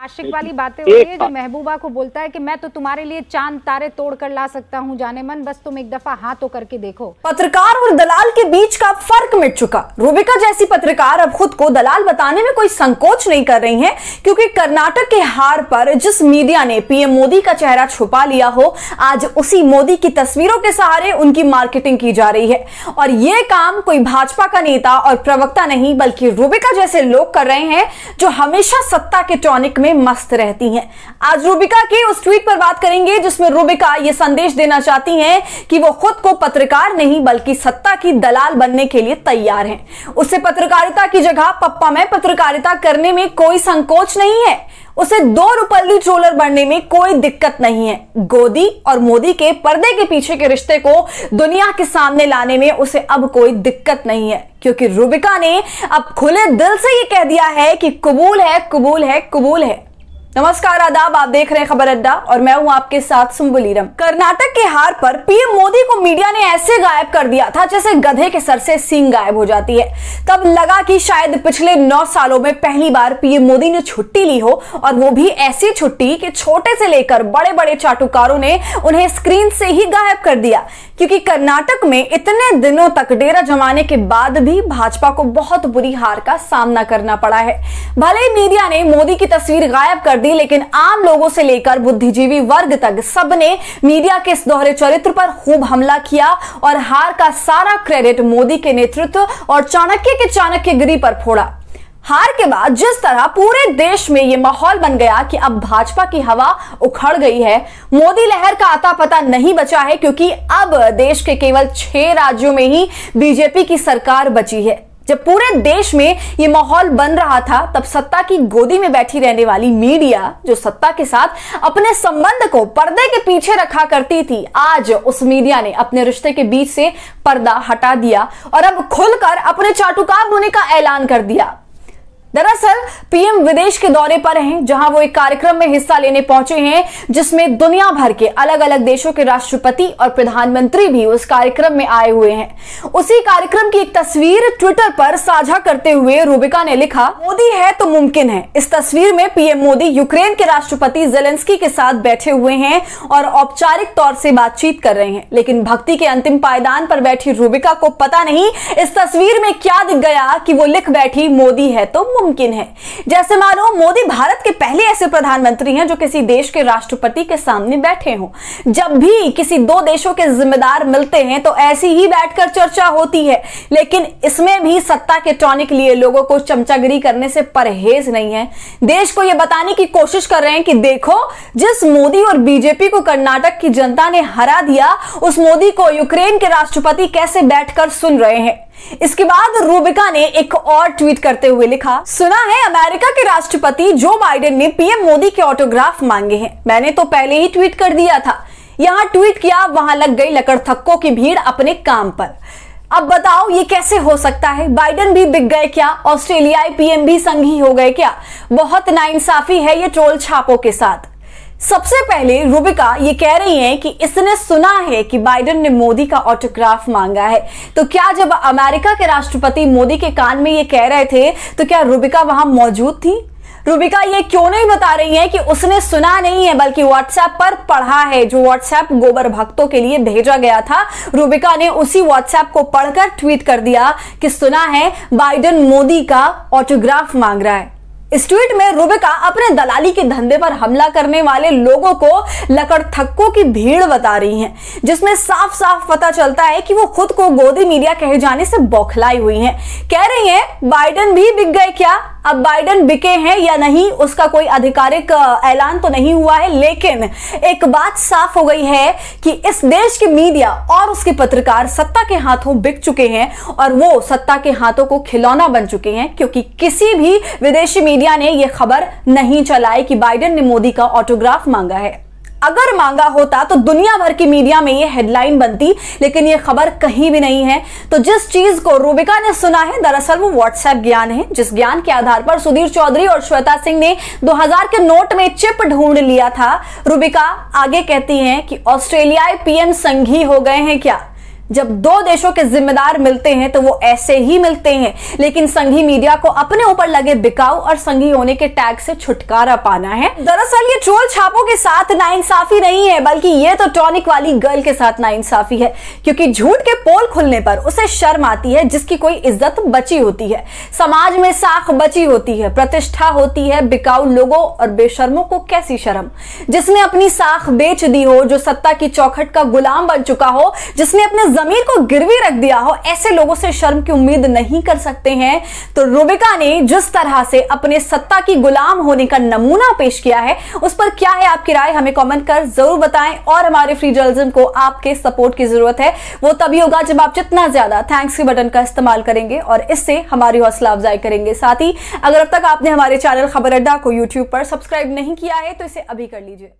आशिक वाली बातें हो रही है, जो महबूबा को बोलता है कि मैं तो तुम्हारे लिए चांद तारे तोड़ कर ला सकता हूँ जाने मन, बस तुम एक दफा हाथ तो करके देखो। पत्रकार और दलाल के बीच का फर्क मिट चुका। रूबिका जैसी पत्रकार अब खुद को दलाल बताने में कोई संकोच नहीं कर रही हैं, क्योंकि कर्नाटक के हार पर जिस मीडिया ने पीएम मोदी का चेहरा छुपा लिया हो, आज उसी मोदी की तस्वीरों के सहारे उनकी मार्केटिंग की जा रही है। और यह काम कोई भाजपा का नेता और प्रवक्ता नहीं, बल्कि रूबिका जैसे लोग कर रहे हैं, जो हमेशा सत्ता के टॉनिक में मस्त रहती हैं। आज रूबिका के उस ट्वीट पर बात करेंगे जिसमें रूबिका यह संदेश देना चाहती हैं कि वो खुद को पत्रकार नहीं बल्कि सत्ता की दलाल बनने के लिए तैयार हैं। उसे पत्रकारिता की जगह पप्पा में पत्रकारिता करने में कोई संकोच नहीं है। उसे 2 रुपल्ली ट्रोलर बनने में कोई दिक्कत नहीं है। गोदी और मोदी के पर्दे के पीछे के रिश्ते को दुनिया के सामने लाने में उसे अब कोई दिक्कत नहीं है, क्योंकि रूबिका ने अब खुले दिल से ये कह दिया है कि कबूल है, कबूल है, कबूल है। नमस्कार, आदाब, आप देख रहे हैं खबर अड्डा और मैं हूं आपके साथ सुम्बुलीरम। कर्नाटक के हार पर पीएम मोदी को मीडिया ने ऐसे गायब कर दिया था जैसे गधे के सर से सींग गायब हो जाती है। तब लगा कि शायद पिछले 9 सालों में पहली बार पीएम मोदी ने छुट्टी ली हो, और वो भी ऐसी छुट्टी कि छोटे से लेकर बड़े बड़े चाटुकारों ने उन्हें स्क्रीन से ही गायब कर दिया। क्योंकि कर्नाटक में इतने दिनों तक डेरा जमाने के बाद भी भाजपा को बहुत बुरी हार का सामना करना पड़ा है। भले ही मीडिया ने मोदी की तस्वीर गायब कर दी, लेकिन आम लोगों से लेकर बुद्धिजीवी वर्ग तक सबने मीडिया के इस दोहरे चरित्र पर खूब हमला किया और हार का सारा क्रेडिट मोदी के नेतृत्व और चाणक्य के चाणक्यगिरी पर फोड़ा। हार के बाद जिस तरह पूरे देश में यह माहौल बन गया कि अब भाजपा की हवा उखड़ गई है, मोदी लहर का आता पता नहीं बचा है, क्योंकि अब देश के केवल 6 राज्यों में ही बीजेपी की सरकार बची है। जब पूरे देश में यह माहौल बन रहा था, तब सत्ता की गोदी में बैठी रहने वाली मीडिया, जो सत्ता के साथ अपने संबंध को पर्दे के पीछे रखा करती थी, आज उस मीडिया ने अपने रिश्ते के बीच से पर्दा हटा दिया और अब खुलकर अपने चाटुकार होने का ऐलान कर दिया। दरअसल पीएम विदेश के दौरे पर हैं, जहां वो एक कार्यक्रम में हिस्सा लेने पहुंचे हैं जिसमें दुनिया भर के अलग अलग देशों के राष्ट्रपति और प्रधानमंत्री भी उस कार्यक्रम में आए हुए हैं। उसी कार्यक्रम की एक तस्वीर ट्विटर पर साझा करते हुए रूबिका ने लिखा, मोदी है तो मुमकिन है। इस तस्वीर में पीएम मोदी यूक्रेन के राष्ट्रपति जेलेंस्की के साथ बैठे हुए हैं और औपचारिक तौर से बातचीत कर रहे हैं, लेकिन भक्ति के अंतिम पायदान पर बैठी रूबिका को पता नहीं इस तस्वीर में क्या दिख गया कि वो लिख बैठी, मोदी है तो मुमकिन है। जैसे मानो मोदी भारत के पहले ऐसे प्रधानमंत्री हैं जो किसी देश के राष्ट्रपति के सामने बैठे हों। जब भी किसी 2 देशों के जिम्मेदार मिलते हैं तो ऐसी ही बैठकर चर्चा होती है, लेकिन इसमें भी सत्ता के टॉनिक लिए लोगों को चमचागिरी करने से परहेज नहीं है। देश को यह बताने की कोशिश कर रहे हैं कि देखो, जिस मोदी और बीजेपी को कर्नाटक की जनता ने हरा दिया, उस मोदी को यूक्रेन के राष्ट्रपति कैसे बैठकर सुन रहे हैं। इसके बाद रूबिका ने एक और ट्वीट करते हुए लिखा, सुना है अमेरिका के राष्ट्रपति जो बाइडेन ने पीएम मोदी के ऑटोग्राफ मांगे हैं। मैंने तो पहले ही ट्वीट कर दिया था। यहां ट्वीट किया, वहां लग गई लकड़थक्कों की भीड़ अपने काम पर। अब बताओ ये कैसे हो सकता है? बाइडेन भी बिक गए क्या? ऑस्ट्रेलियाई पीएम भी संघी हो गए क्या? बहुत नाइंसाफी है ये ट्रोल छापों के साथ। सबसे पहले रूबिका ये कह रही हैं कि इसने सुना है कि बाइडेन ने मोदी का ऑटोग्राफ मांगा है। तो क्या जब अमेरिका के राष्ट्रपति मोदी के कान में ये कह रहे थे, तो क्या रूबिका वहां मौजूद थी? रूबिका ये क्यों नहीं बता रही है कि उसने सुना नहीं है, बल्कि व्हाट्सएप पर पढ़ा है, जो व्हाट्सएप गोबर भक्तों के लिए भेजा गया था। रूबिका ने उसी व्हाट्सएप को पढ़कर ट्वीट कर दिया कि सुना है बाइडेन मोदी का ऑटोग्राफ मांग रहा है। इस ट्वीट में रूबिका अपने दलाली के धंधे पर हमला करने वाले लोगों को लकड़थक्कों की भीड़ बता रही हैं, जिसमें साफ साफ पता चलता है कि वो खुद को गोदी मीडिया कहे जाने से बौखलाई हुई हैं। कह रही हैं बाइडेन भी बिक गए क्या? अब बाइडेन बिके हैं या नहीं उसका कोई आधिकारिक ऐलान तो नहीं हुआ है, लेकिन एक बात साफ हो गई है कि इस देश की मीडिया और उसके पत्रकार सत्ता के हाथों बिक चुके हैं और वो सत्ता के हाथों को खिलौना बन चुके हैं, क्योंकि किसी भी विदेशी मीडिया ने यह खबर नहीं चलाई कि बाइडेन ने मोदी का ऑटोग्राफ मांगा है। अगर मांगा होता तो दुनिया भर की मीडिया में ये हेडलाइन बनती, लेकिन ये खबर कहीं भी नहीं है। तो जिस चीज को रूबिका ने सुना है, दरअसल वो व्हाट्सएप ज्ञान है, जिस ज्ञान के आधार पर सुधीर चौधरी और श्वेता सिंह ने 2000 के नोट में चिप ढूंढ लिया था। रूबिका आगे कहती हैं कि ऑस्ट्रेलियाई पीएम संघी हो गए हैं क्या? जब दो देशों के जिम्मेदार मिलते हैं तो वो ऐसे ही मिलते हैं, लेकिन संघी मीडिया को अपने ऊपर लगे बिकाऊ और संघी होने के टैग से छुटकारा पाना है। दरअसल ये ट्रोल छापों के साथ नाइंसाफी नहीं है, बल्कि ये तो टॉनिक वाली गर्ल के साथ नाइंसाफी है, क्योंकि झूठ के पोल खुलने पर उसे शर्म आती है जिसकी कोई इज्जत बची होती है, समाज में साख बची होती है, प्रतिष्ठा होती है। बिकाऊ लोगों और बेशर्मों को कैसी शर्म, जिसने अपनी साख बेच दी हो, जो सत्ता की चौखट का गुलाम बन चुका हो, जिसने अपने जमीर को गिरवी रख दिया हो, ऐसे लोगों से शर्म की उम्मीद नहीं कर सकते हैं। तो रूबिका ने जिस तरह से अपने सत्ता की गुलाम होने का नमूना पेश किया है, उस पर क्या है आपकी राय, हमें कमेंट कर जरूर बताएं। और हमारे फ्री जर्नलिज्म को आपके सपोर्ट की जरूरत है, वो तभी होगा जब आप जितना ज्यादा थैंक्स के बटन का इस्तेमाल करेंगे और इससे हमारी हौसला अफजाई करेंगे। साथ ही अगर अब तक आपने हमारे चैनल खबर अड्डा को यूट्यूब पर सब्सक्राइब नहीं किया है तो इसे अभी कर लीजिए।